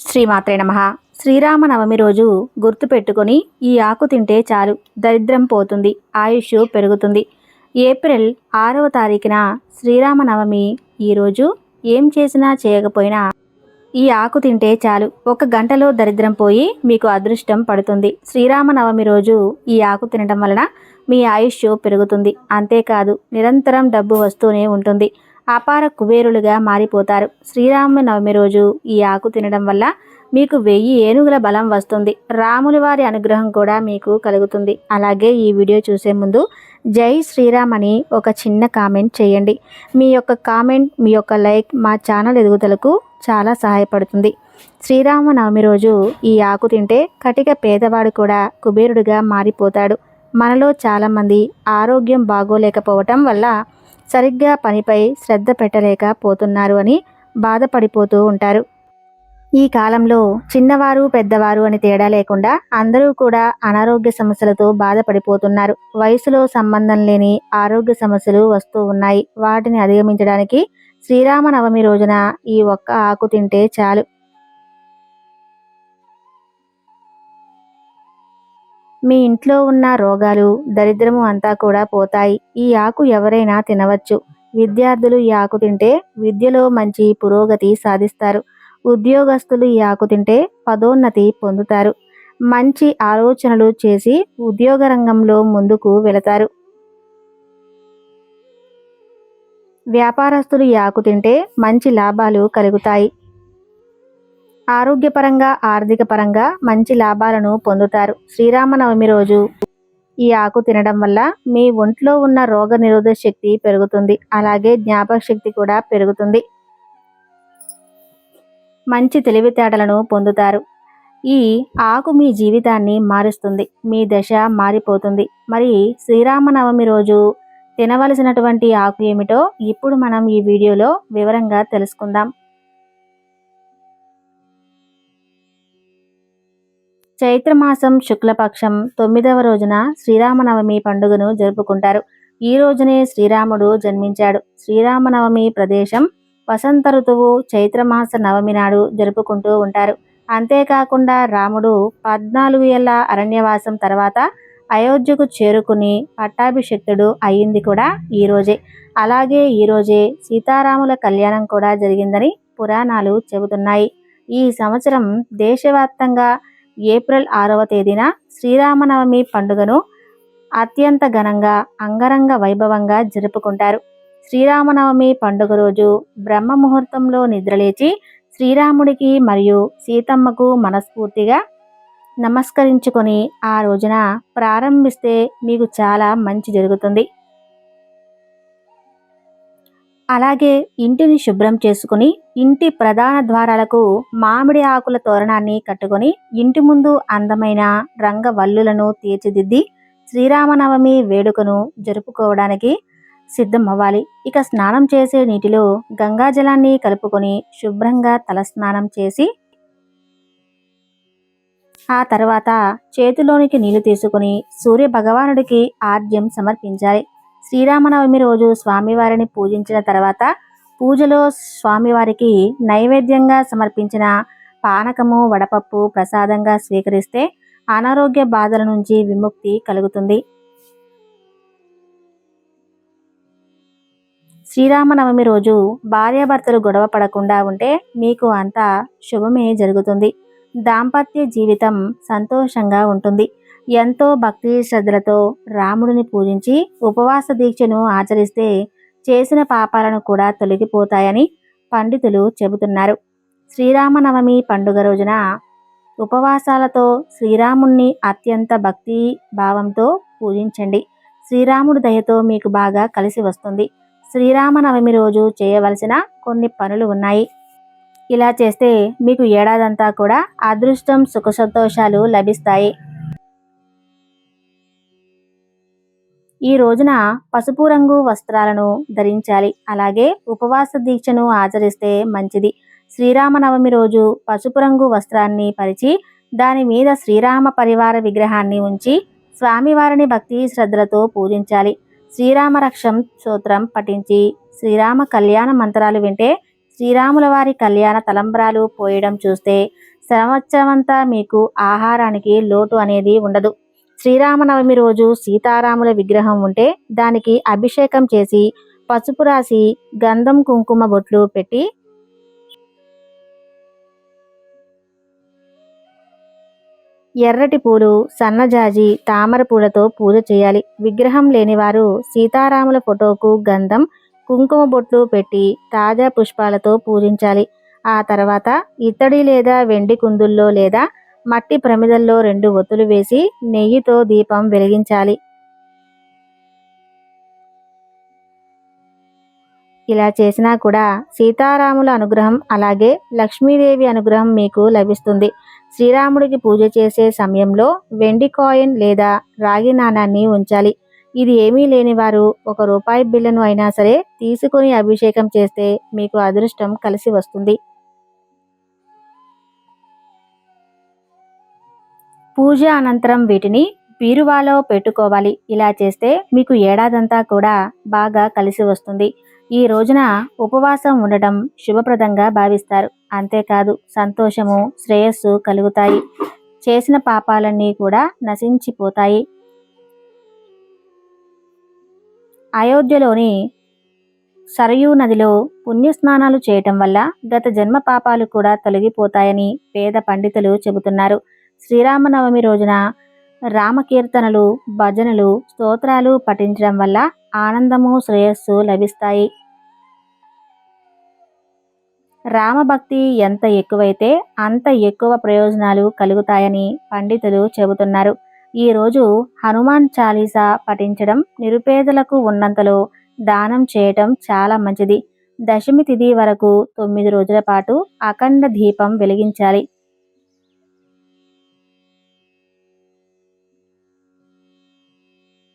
శ్రీమాత్రే నమః. శ్రీరామనవమి రోజు గుర్తుపెట్టుకొని ఈ ఆకు తింటే చాలు, దరిద్రం పోతుంది, ఆయుష్ పెరుగుతుంది. ఏప్రిల్ 6వ తారీఖున శ్రీరామనవమి. ఈరోజు ఏం చేసినా చేయకపోయినా ఈ ఆకు తింటే చాలు, 1 గంటలో దరిద్రం పోయి మీకు అదృష్టం పడుతుంది. శ్రీరామనవమి రోజు ఈ ఆకు తినడం వలన మీ ఆయుష్ పెరుగుతుంది. అంతేకాదు, నిరంతరం డబ్బు వస్తూనే ఉంటుంది. అపార కుబేరులుగా మారిపోతారు. శ్రీరామనవమి రోజు ఈ ఆకు తినడం వల్ల మీకు 1000 ఏనుగుల బలం వస్తుంది. రాముల వారి అనుగ్రహం కూడా మీకు కలుగుతుంది. అలాగే ఈ వీడియో చూసే ముందు జై శ్రీరామ్ అని ఒక చిన్న కామెంట్ చేయండి. మీ యొక్క కామెంట్, మీ యొక్క లైక్ మా ఛానల్ ఎదుగుదలకు చాలా సహాయపడుతుంది. శ్రీరామనవమి రోజు ఈ ఆకు తింటే కటిక పేదవాడు కూడా కుబేరుడిగా మారిపోతాడు. మనలో చాలామంది ఆరోగ్యం బాగోలేకపోవటం వల్ల సరిగ్గా పనిపై శ్రద్ధ పెట్టలేకపోతున్నారు అని బాధపడిపోతూ ఉంటారు. ఈ కాలంలో చిన్నవారు పెద్దవారు అని తేడా లేకుండా అందరూ కూడా అనారోగ్య సమస్యలతో బాధపడిపోతున్నారు. వయసులో సంబంధం లేని ఆరోగ్య సమస్యలు వస్తూ ఉన్నాయి. వాటిని అధిగమించడానికి శ్రీరామనవమి రోజున ఈ ఒక్క ఆకు తింటే చాలు. మీ ఇంట్లో ఉన్న రోగాలు, దరిద్రము అంతా కూడా పోతాయి. ఈ ఆకు ఎవరైనా తినవచ్చు. విద్యార్థులు ఈ ఆకు తింటే విద్యలో మంచి పురోగతి సాధిస్తారు. ఉద్యోగస్తులు ఈ ఆకు తింటే పదోన్నతి పొందుతారు. మంచి ఆలోచనలు చేసి ఉద్యోగ రంగంలో ముందుకు వెళతారు. వ్యాపారస్తులు ఈ ఆకు తింటే మంచి లాభాలు కలుగుతాయి. ఆరోగ్యపరంగా, ఆర్థిక పరంగా మంచి లాభాలను పొందుతారు. శ్రీరామనవమి రోజు ఈ ఆకు తినడం వల్ల మీ ఒంట్లో ఉన్న రోగ నిరోధక శక్తి పెరుగుతుంది. అలాగే జ్ఞాపక శక్తి కూడా పెరుగుతుంది. మంచి తెలివితేటలను పొందుతారు. ఈ ఆకు మీ జీవితాన్ని మారుస్తుంది. మీ దశ మారిపోతుంది. మరి శ్రీరామనవమి రోజు తినవలసినటువంటి ఆకు ఏమిటో ఇప్పుడు మనం ఈ వీడియోలో వివరంగా తెలుసుకుందాం. చైత్రమాసం శుక్లపక్షం 9వ రోజున శ్రీరామనవమి పండుగను జరుపుకుంటారు. ఈ రోజునే శ్రీరాముడు జన్మించాడు. శ్రీరామనవమి ప్రదేశం వసంత ఋతువు చైత్రమాస నవమి నాడు జరుపుకుంటూ ఉంటారు. అంతేకాకుండా రాముడు 14 ఏళ్ల అరణ్యవాసం తర్వాత అయోధ్యకు చేరుకుని పట్టాభిషిక్తుడు అయ్యింది కూడా ఈ రోజే. అలాగే ఈ రోజే సీతారాముల కళ్యాణం కూడా జరిగిందని పురాణాలు చెబుతున్నాయి. ఈ సంవత్సరం దేశవ్యాప్తంగా ఏప్రిల్ 6వ తేదీన శ్రీరామనవమి పండుగను అత్యంత ఘనంగా, అంగరంగ వైభవంగా జరుపుకుంటారు. శ్రీరామనవమి పండుగ రోజు బ్రహ్మ ముహూర్తంలో నిద్రలేచి శ్రీరాముడికి మరియు సీతమ్మకు మనస్ఫూర్తిగా నమస్కరించుకొని ఆ రోజున ప్రారంభిస్తే మీకు చాలా మంచి జరుగుతుంది. అలాగే ఇంటిని శుభ్రం చేసుకుని ఇంటి ప్రధాన ద్వారాలకు మామిడి ఆకుల తోరణాన్ని కట్టుకొని ఇంటి ముందు అందమైన రంగవల్లులను తీర్చిదిద్ది శ్రీరామనవమి వేడుకను జరుపుకోవడానికి సిద్ధమవ్వాలి. ఇక స్నానం చేసే నీటిలో గంగాజలాన్ని కలుపుకొని శుభ్రంగా తలస్నానం చేసి ఆ తర్వాత చేతిలోనికి నీళ్లు తీసుకుని సూర్య భగవానుడికి ఆర్ఘ్యం సమర్పించాలి. శ్రీరామనవమి రోజు స్వామివారిని పూజించిన తర్వాత పూజలో స్వామివారికి నైవేద్యంగా సమర్పించిన పానకము, వడపప్పు ప్రసాదంగా స్వీకరిస్తే అనారోగ్య బాధల నుంచి విముక్తి కలుగుతుంది. శ్రీరామనవమి రోజు భార్యాభర్తలు గొడవ పడకుండా ఉంటే మీకు అంతా శుభమే జరుగుతుంది. దాంపత్య జీవితం సంతోషంగా ఉంటుంది. ఎంతో భక్తి శ్రద్ధలతో రాముడిని పూజించి ఉపవాస దీక్షను ఆచరిస్తే చేసిన పాపాలను కూడా తొలగిపోతాయని పండితులు చెబుతున్నారు. శ్రీరామనవమి పండుగ రోజున ఉపవాసాలతో శ్రీరాముణ్ణి అత్యంత భక్తి భావంతో పూజించండి. శ్రీరాముడి దయతో మీకు బాగా కలిసి వస్తుంది. శ్రీరామనవమి రోజు చేయవలసిన కొన్ని పనులు ఉన్నాయి. ఇలా చేస్తే మీకు ఏడాదంతా కూడా అదృష్టం, సుఖ సంతోషాలు లభిస్తాయి. ఈ రోజున పసుపు రంగు వస్త్రాలను ధరించాలి. అలాగే ఉపవాస దీక్షను ఆచరిస్తే మంచిది. శ్రీరామనవమి రోజు పసుపు రంగు వస్త్రాన్ని పరిచి దాని మీద శ్రీరామ పరివార విగ్రహాన్ని ఉంచి స్వామివారిని భక్తి శ్రద్ధలతో పూజించాలి. శ్రీరామ రక్షం స్తోత్రం పఠించి శ్రీరామ కళ్యాణ మంత్రాలు వింటే శ్రీరాముల వారి కళ్యాణ తలంబ్రాలు పోయడం చూస్తే సంవత్సరమంతా మీకు ఆహారానికి లోటు అనేది ఉండదు. శ్రీరామనవమి రోజు సీతారాముల విగ్రహం ఉంటే దానికి అభిషేకం చేసి పసుపు రాసి గంధం కుంకుమ బొట్లు పెట్టి ఎర్రటి పూలు, సన్నజాజి, తామర పూలతో పూజ చేయాలి. విగ్రహం లేనివారు సీతారాముల ఫోటోకు గంధం కుంకుమ బొట్లు పెట్టి తాజా పుష్పాలతో పూజించాలి. ఆ తర్వాత ఇత్తడి లేదా వెండి కుందుల్లో లేదా మట్టి ప్రమిదల్లో 2 ఒత్తులు వేసి నెయ్యితో దీపం వెలిగించాలి. ఇలా చేసినా కూడా సీతారాముల అనుగ్రహం అలాగే లక్ష్మీదేవి అనుగ్రహం మీకు లభిస్తుంది. శ్రీరాముడికి పూజ చేసే సమయంలో వెండి కాయిన్ లేదా రాగి నాణాన్ని ఉంచాలి. ఇది ఏమీ లేని వారు ₹1 బిళ్ళను అయినా సరే తీసుకొని అభిషేకం చేస్తే మీకు అదృష్టం కలిసి వస్తుంది. పూజ అనంతరం వీటిని బీరువాలో పెట్టుకోవాలి. ఇలా చేస్తే మీకు ఏడాదంతా కూడా బాగా కలిసి వస్తుంది. ఈ రోజున ఉపవాసం ఉండటం శుభప్రదంగా భావిస్తారు. అంతేకాదు సంతోషము, శ్రేయస్సు కలుగుతాయి. చేసిన పాపాలన్నీ కూడా నశించిపోతాయి. అయోధ్యలోని సరయూ నదిలో పుణ్యస్నానాలు చేయటం వల్ల గత జన్మ పాపాలు కూడా తొలగిపోతాయని వేద పండితులు చెబుతున్నారు. శ్రీరామనవమి రోజున రామకీర్తనలు, భజనలు, స్తోత్రాలు పఠించడం వల్ల ఆనందము, శ్రేయస్సు లభిస్తాయి. రామభక్తి ఎంత ఎక్కువైతే అంత ఎక్కువ ప్రయోజనాలు కలుగుతాయని పండితులు చెబుతున్నారు. ఈరోజు హనుమాన్ చాలీసా పఠించడం, నిరుపేదలకు ఉన్నంతలో దానం చేయటం చాలా మంచిది. దశమి తిథి వరకు 9 రోజుల పాటు అఖండ దీపం వెలిగించాలి.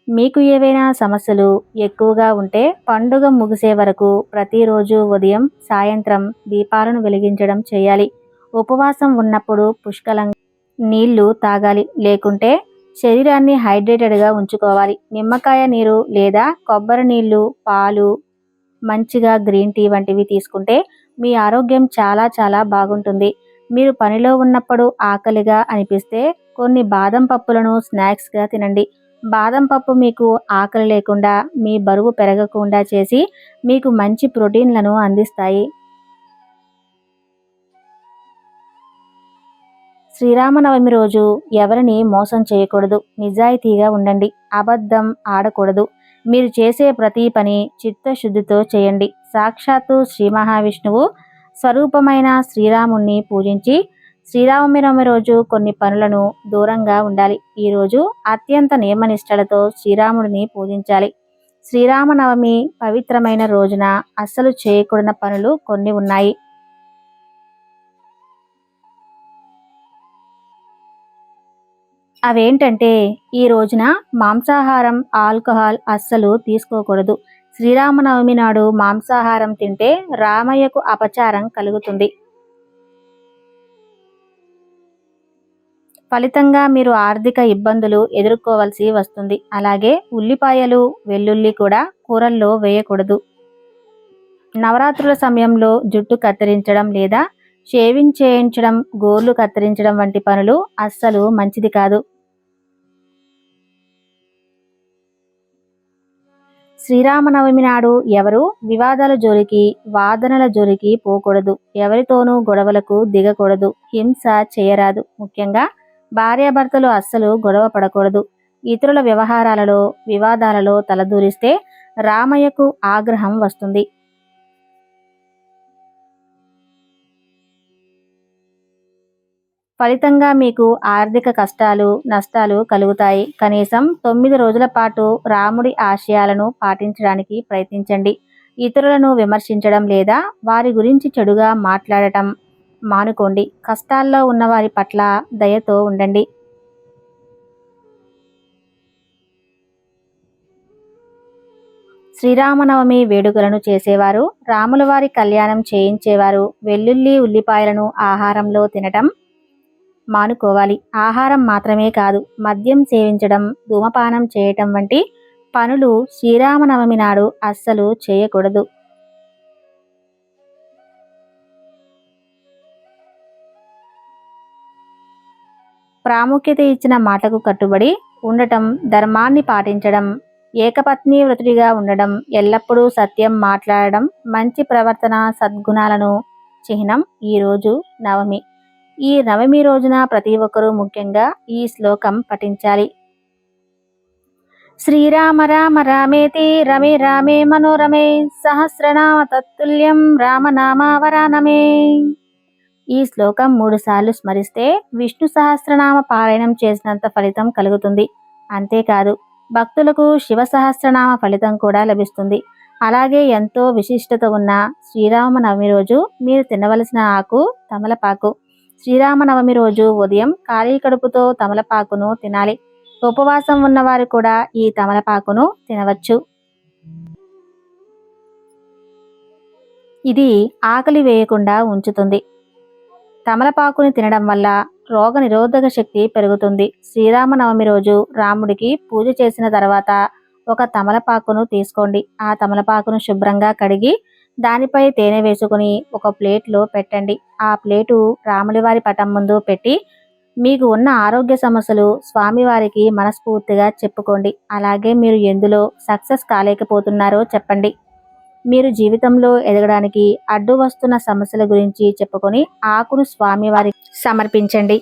మీకు ఏవైనా సమస్యలు ఎక్కువగా ఉంటే పండుగ ముగిసే వరకు ప్రతిరోజు ఉదయం, సాయంత్రం దీపాలను వెలిగించడం చేయాలి. ఉపవాసం ఉన్నప్పుడు పుష్కలంగా నీళ్లు తాగాలి. లేకుంటే శరీరాన్ని హైడ్రేటెడ్గా ఉంచుకోవాలి. నిమ్మకాయ నీరు లేదా కొబ్బరి నీళ్లు, పాలు, మంచిగా గ్రీన్ టీ వంటివి తీసుకుంటే మీ ఆరోగ్యం చాలా చాలా బాగుంటుంది. మీరు పనిలో ఉన్నప్పుడు ఆకలిగా అనిపిస్తే కొన్ని బాదం పప్పులను స్నాక్స్గా తినండి. బాదం పప్పు మీకు ఆకలి లేకుండా, మీ బరువు పెరగకుండా చేసి మీకు మంచి ప్రోటీన్లను అందిస్తాయి. శ్రీరామనవమి రోజు ఎవరిని మోసం చేయకూడదు. నిజాయితీగా ఉండండి. అబద్ధం ఆడకూడదు. మీరు చేసే ప్రతి పని చిత్తశుద్ధితో చేయండి. సాక్షాత్తు శ్రీ మహావిష్ణువు స్వరూపమైన శ్రీరాముణ్ణి పూజించి శ్రీరామనవమి రోజు కొన్ని పనులను దూరంగా ఉండాలి. ఈరోజు అత్యంత నియమనిష్టలతో శ్రీరాముడిని పూజించాలి. శ్రీరామనవమి పవిత్రమైన రోజున అస్సలు చేయకూడని పనులు కొన్ని ఉన్నాయి. అవేంటంటే ఈ రోజున మాంసాహారం, ఆల్కహాల్ అస్సలు తీసుకోకూడదు. శ్రీరామనవమి నాడు మాంసాహారం తింటే రామయ్యకు అపచారం కలుగుతుంది. ఫలితంగా మీరు ఆర్థిక ఇబ్బందులు ఎదుర్కోవలసి వస్తుంది. అలాగే ఉల్లిపాయలు, వెల్లుల్లి కూడా కూరల్లో వేయకూడదు. నవరాత్రుల సమయంలో జుట్టు కత్తిరించడం లేదా షేవింగ్ చేయించడం, గోర్లు కత్తిరించడం వంటి పనులు అస్సలు మంచిది కాదు. శ్రీరామనవమి నాడు ఎవరు వివాదాల జోలికి, వాదనల జోలికి పోకూడదు. ఎవరితోనూ గొడవలకు దిగకూడదు. హింస చేయరాదు. ముఖ్యంగా భార్యాభర్తలు అస్సలు గొడవ పడకూడదు. ఇతరుల వ్యవహారాలలో, వివాదాలలో తలదూరిస్తే రామయ్యకు ఆగ్రహం వస్తుంది. ఫలితంగా మీకు ఆర్థిక కష్టాలు, నష్టాలు కలుగుతాయి. కనీసం 9 రోజుల పాటు రాముడి ఆశయాలను పాటించడానికి ప్రయత్నించండి. ఇతరులను విమర్శించడం లేదా వారి గురించి చెడుగా మాట్లాడటం మానుకోండి. కష్టాల్లో ఉన్నవారి పట్ల దయతో ఉండండి. శ్రీరామనవమి వేడుకలను చేసేవారు, రాముల వారి కళ్యాణం చేయించేవారు వెల్లుల్లి, ఉల్లిపాయలను ఆహారంలో తినటం మానుకోవాలి. ఆహారం మాత్రమే కాదు, మద్యం సేవించడం, ధూమపానం చేయటం వంటి పనులు శ్రీరామనవమి నాడు అస్సలు చేయకూడదు. ప్రాముఖ్యత ఇచ్చిన మాటకు కట్టుబడి ఉండటం, ధర్మాన్ని పాటించడం, ఏకపత్ని వ్రతుడిగా ఉండడం, ఎల్లప్పుడూ సత్యం మాట్లాడడం, మంచి ప్రవర్తన, సద్గుణాలను చిహ్నం ఈరోజు నవమి. ఈ నవమి రోజున ప్రతి ఒక్కరూ ముఖ్యంగా ఈ శ్లోకం పఠించాలి. శ్రీరామ రామ రామేతి రమే రామే మనోరమే సహస్రనామ తత్తుల్యం రామనామావరానమే. ఈ శ్లోకం 3 సార్లు స్మరిస్తే విష్ణు సహస్రనామ పారాయణం చేసినంత ఫలితం కలుగుతుంది. అంతేకాదు భక్తులకు శివ సహస్రనామ ఫలితం కూడా లభిస్తుంది. అలాగే ఎంతో విశిష్టత ఉన్న శ్రీరామనవమి రోజు మీరు తినవలసిన ఆకు తమలపాకు. శ్రీరామనవమి రోజు ఉదయం ఖాళీ కడుపుతో తమలపాకును తినాలి. ఉపవాసం ఉన్నవారు కూడా ఈ తమలపాకును తినవచ్చు. ఇది ఆకలి వేయకుండా ఉంచుతుంది. తమలపాకుని తినడం వల్ల రోగ నిరోధక శక్తి పెరుగుతుంది. శ్రీరామనవమి రోజు రాముడికి పూజ చేసిన తర్వాత ఒక తమలపాకును తీసుకోండి. ఆ తమలపాకును శుభ్రంగా కడిగి దానిపై తేనె వేసుకుని ఒక ప్లేట్లో పెట్టండి. ఆ ప్లేటు రాముడి వారి పటం ముందు పెట్టి మీకు ఉన్న ఆరోగ్య సమస్యలు స్వామివారికి మనస్ఫూర్తిగా చెప్పుకోండి. అలాగే మీరు ఎందులో సక్సెస్ కాలేకపోతున్నారో చెప్పండి. మీరు జీవితంలో ఎదగడానికి అడ్డు వస్తున్న సమస్యల గురించి చెప్పుకొని ఆకును స్వామివారికి సమర్పించండి.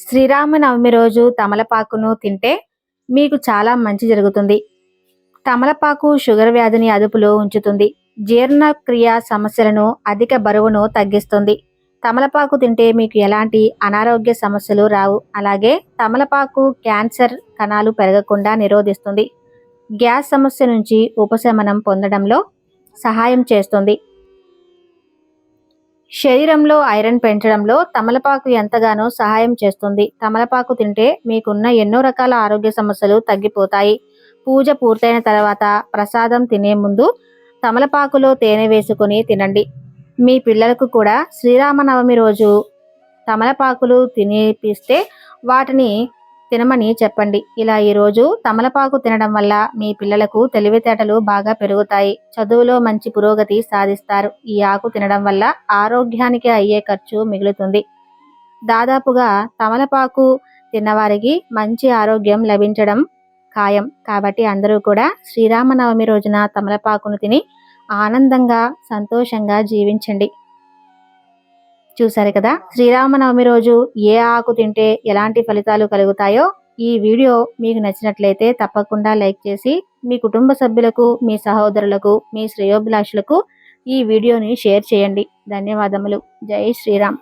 శ్రీరామనవమి రోజు తమలపాకును తింటే మీకు చాలా మంచి జరుగుతుంది. తమలపాకు షుగర్ వ్యాధిని అదుపులో ఉంచుతుంది. జీర్ణక్రియ సమస్యలను, అధిక బరువును తగ్గిస్తుంది. తమలపాకు తింటే మీకు ఎలాంటి అనారోగ్య సమస్యలు రావు. అలాగే తమలపాకు క్యాన్సర్ కణాలు పెరగకుండా నిరోధిస్తుంది. గ్యాస్ సమస్య నుంచి ఉపశమనం పొందడంలో సహాయం చేస్తుంది. శరీరంలో ఐరన్ పెంచడంలో తమలపాకు ఎంతగానో సహాయం చేస్తుంది. తమలపాకు తింటే మీకున్న ఎన్నో రకాల ఆరోగ్య సమస్యలు తగ్గిపోతాయి. పూజ పూర్తయిన తర్వాత ప్రసాదం తినే ముందు తమలపాకులో తేనె వేసుకొని తినండి. మీ పిల్లలకు కూడా శ్రీరామనవమి రోజు తమలపాకులు తినిపిస్తే వాటిని తినమని చెప్పండి. ఇలా ఈరోజు తమలపాకు తినడం వల్ల మీ పిల్లలకు తెలివితేటలు బాగా పెరుగుతాయి. చదువులో మంచి పురోగతి సాధిస్తారు. ఈ ఆకు తినడం వల్ల ఆరోగ్యానికి అయ్యే ఖర్చు మిగులుతుంది. దాదాపుగా తమలపాకు తిన్నవారికి మంచి ఆరోగ్యం లభించడం ఖాయం. కాబట్టి అందరూ కూడా శ్రీరామనవమి రోజున తమలపాకును తిని ఆనందంగా, సంతోషంగా జీవించండి. చూశారు కదా, శ్రీరామనవమి రోజు ఏ ఆకు తింటే ఎలాంటి ఫలితాలు కలుగుతాయో. ఈ వీడియో మీకు నచ్చినట్లయితే తప్పకుండా లైక్ చేసి మీ కుటుంబ సభ్యులకు, మీ సహోదరులకు, మీ శ్రేయోభిలాషులకు ఈ వీడియోని షేర్ చేయండి. ధన్యవాదములు. జై శ్రీరామ్.